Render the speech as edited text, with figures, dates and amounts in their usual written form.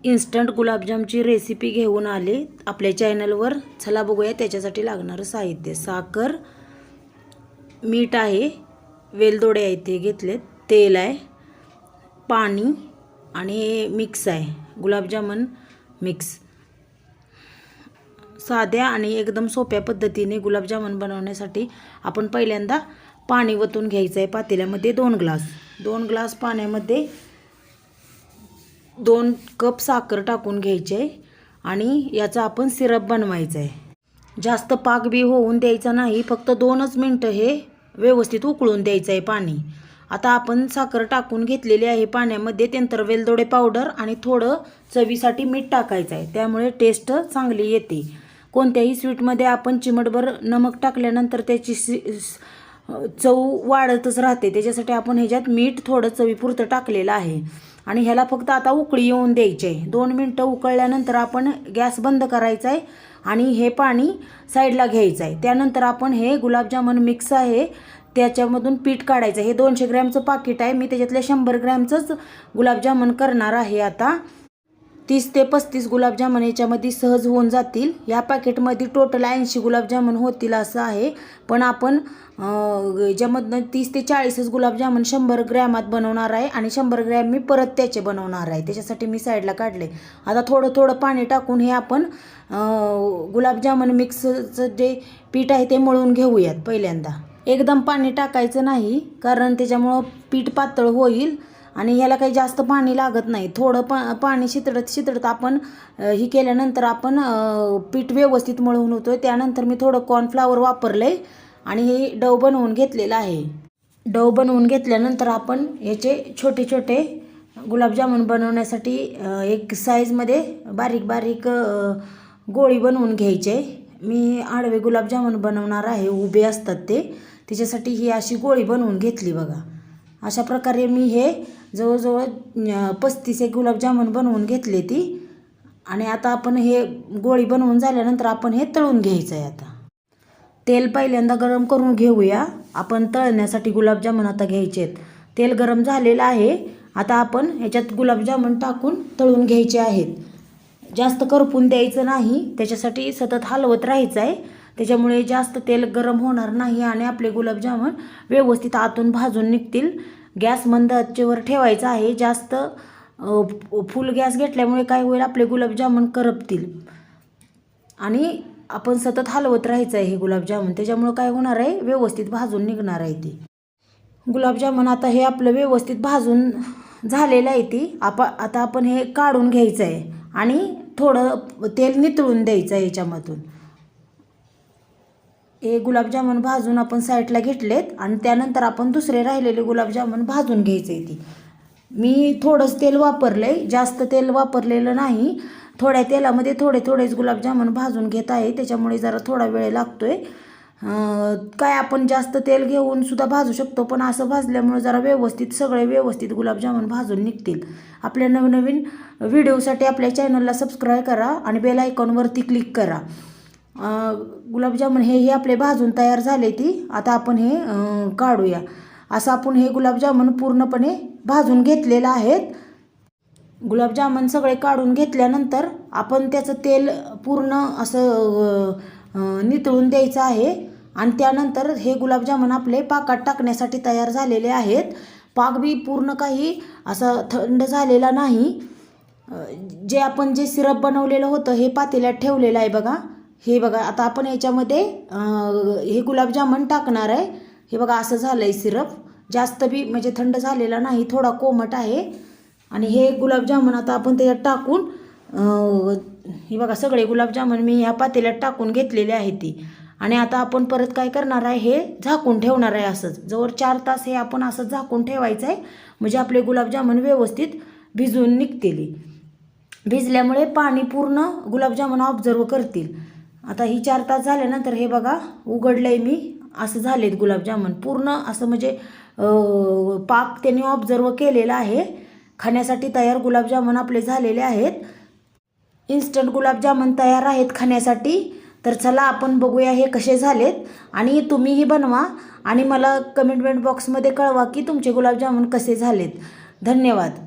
Instant गुलाबजामची recipe घेऊन आले आपल्या चॅनलवर. चला बघूया त्याच्यासाठी लागणारं साहित्य. साखर, मीठ आहे, वेलदोडे आहेत ते घेतलेत, तेल आहे, पाणी आणि मिक्स आहे, गुलाबजामुन मिक्स. साध्या आणि एकदम सोप्या पद्धतीने गुलाबजामुन बनवण्यासाठी आपण पहिल्यांदा पाणी वतून घ्यायचं आहे पातेल्यामध्ये. 2 ग्लास पाण्यामध्ये 2 कप साखर टाकून घ्यायची आहे आणि याचा आपण सिरप बनवायचा आहे. जास्त पाक बी होऊन द्यायचा नाही, फक्त 2च मिनटं हे व्यवस्थित उकळून द्यायचं आहे पाणी. आता आपण साखर टाकून घेतलेली आहे पाण्यामध्ये. त्यानंतर वेलदोडे पावडर आणि थोडं चवीसाठी मीठ टाकायचं आहे, त्यामुळे टेस्ट चांगली येते. कोणत्याही स्वीटमध्ये आपण चिमटभर नमक टाकल्यानंतर त्याची चव वाढतच राहते. त्याच्यासाठी आपण ह्याच्यात मीठ थोडं चवीपुरतं टाकलेलं आहे आणि ह्याला फक्त आता उकळी येऊन द्यायची आहे. 2 मिनटं उकळल्यानंतर आपण गॅस बंद करायचा आहे आणि हे पाणी साईडला घ्यायचं आहे. त्यानंतर आपण हे गुलाबजामुन मिक्स आहे त्याच्यामधून पीठ काढायचं. हे 200 ग्रॅमचं पाकिट आहे, मी त्याच्यातल्या 100 ग्रॅमचंच गुलाबजामुन करणार आहे. आता 30 ते 35 गुलाबजामुन याच्यामध्ये सहज होऊन जातील. या पॅकेटमध्ये टोटल 80 गुलाबजामुन होतील असं आहे, पण आपण ज्यामधनं 30 ते 40च गुलाबजामुन 100 ग्रॅमात बनवणार आहे आणि 100 ग्रॅम मी परत त्याचे बनवणार आहे. त्याच्यासाठी मी साईडला काढले. आता थोडं थोडं पाणी टाकून हे आपण गुलाबजामुन मिक्सचं जे पीठ आहे ते मळून घेऊयात. पहिल्यांदा एकदम पाणी टाकायचं नाही, कारण त्याच्यामुळं पीठ पातळ होईल आणि ह्याला काही जास्त पाणी लागत नाही. थोडं पाणी शितळत आपण ही केल्यानंतर आपण पीठ व्यवस्थित मळून होतो. त्यानंतर मी थोडं कॉर्नफ्लॉवर वापरलं आहे आणि हे डव बनवून घेतलेलं आहे. डव बनवून घेतल्यानंतर आपण याचे छोटे छोटे गुलाबजामुन बनवण्यासाठी एक साईजमध्ये बारीक बारीक गोळी बनवून घ्यायचे. मी आडवे गुलाबजामुन बनवणार आहे, उभे असतात ते, त्याच्यासाठी ही अशी गोळी बनवून घेतली बघा. अशा प्रकारे मी हे जवळजवळ 35 एक गुलाबजामुन बनवून घेतले ती. आणि आता आपण हे गोळी बनवून झाल्यानंतर आपण हे तळून घ्यायचं आहे. आता तेल पहिल्यांदा गरम करून घेऊया. आपण तळण्यासाठी गुलाबजामुन आता घ्यायचे आहेत. तेल गरम झालेलं आहे. आता आपण ह्याच्यात गुलाबजामुन टाकून तळून घ्यायचे आहेत. जास्त करपून द्यायचं नाही, त्याच्यासाठी सतत हलवत राहायचं आहे. त्याच्यामुळे जास्त तेल गरम होणार नाही आणि आपले गुलाबजामुन व्यवस्थित आतून भाजून निघतील. गॅस मंद आचेवर ठेवायचा आहे. जास्त फुल गॅस घेतल्यामुळे काय होईल, आपले गुलाबजामुन करपतील आणि आपण सतत हलवत राहायचं आहे हे गुलाबजामुन. त्याच्यामुळे काय होणार आहे, व्यवस्थित भाजून निघणार आहे ते गुलाबजामुन. आता हे आपलं व्यवस्थित भाजून झालेलं आहे ती. आता आपण हे काढून घ्यायचं आहे आणि थोडं तेल नितळून द्यायचं आहे याच्यामधून. हे गुलाबजामुन भाजून आपण साईडला घेतलेत आणि त्यानंतर आपण दुसरे राहिलेले गुलाबजामुन भाजून घ्यायचे. ती मी थोडंच तेल वापरलं आहे, जास्त तेल वापरलेलं नाही. थोड्या तेलामध्ये थोडेच गुलाबजामुन भाजून घेत आहे, त्याच्यामुळे जरा थोडा वेळ लागतोय. काय आपण जास्त तेल घेऊन सुद्धा भाजू शकतो, पण असं भाजल्यामुळे जरा सगळे व्यवस्थित गुलाबजामुन भाजून निघतील. आपल्या नवनवीन व्हिडिओसाठी आपल्या चॅनलला सबस्क्राईब करा आणि बेल आयकॉनवरती क्लिक करा. गुलाबजामुन हे आपले भाजून तयार झाले ती. आता आपण हे काढूया. असं आपण हे गुलाबजामुन पूर्णपणे भाजून घेतलेलं आहेत. गुलाबजामुन सगळे काढून घेतल्यानंतर आपण त्याचं तेल पूर्ण असं नितळून द्यायचं आहे आणि त्यानंतर हे गुलाबजामुन आपले पाकात टाकण्यासाठी तयार झालेले आहेत. पाक बी पूर्ण काही असा थंड झालेला नाही. आपण जे सिरप बनवलेलं होतं हे पातेल्यात ठेवलेलं आहे बघा. हे बघा, आता आपण याच्यामध्ये हे गुलाबजामुन टाकणार आहे. हे बघा, असं झालं आहे सिरप. जास्त बी म्हणजे थंड झालेला नाही, थोडा कोमट आहे. आणि हे गुलाबजामुन आता आपण त्याच्यात टाकून हे बघा, सगळे गुलाबजामुन मी ह्या पातेल्यात टाकून घेतलेले आहे ती. आणि आता आपण परत काय करणार आहे, हे झाकून ठेवणार आहे असंच. जवळ 4 तास हे आपण असंच झाकून ठेवायचं आहे, म्हणजे आपले गुलाबजामुन व्यवस्थित भिजून निघतील. भिजल्यामुळे पाणी पूर्ण गुलाबजामुन ऑब्झर्व करतील. आता ही 4 तास झाल्यानंतर हे बघा, उघडलं आहे मी. असं झालेत गुलाबजामुन पूर्ण असं, म्हणजे पाक त्यांनी ऑब्झर्व केलेला आहे. खाण्यासाठी तयार गुलाबजामुन आपले झालेले आहेत. इन्स्टंट गुलाबजामुन तयार आहेत खाण्यासाठी. तर चला आपण बघूया हे कसे झालेत आणि तुम्हीही बनवा आणि मला कमेंट बॉक्समध्ये कळवा की तुमचे गुलाबजामुन कसे झालेत. धन्यवाद.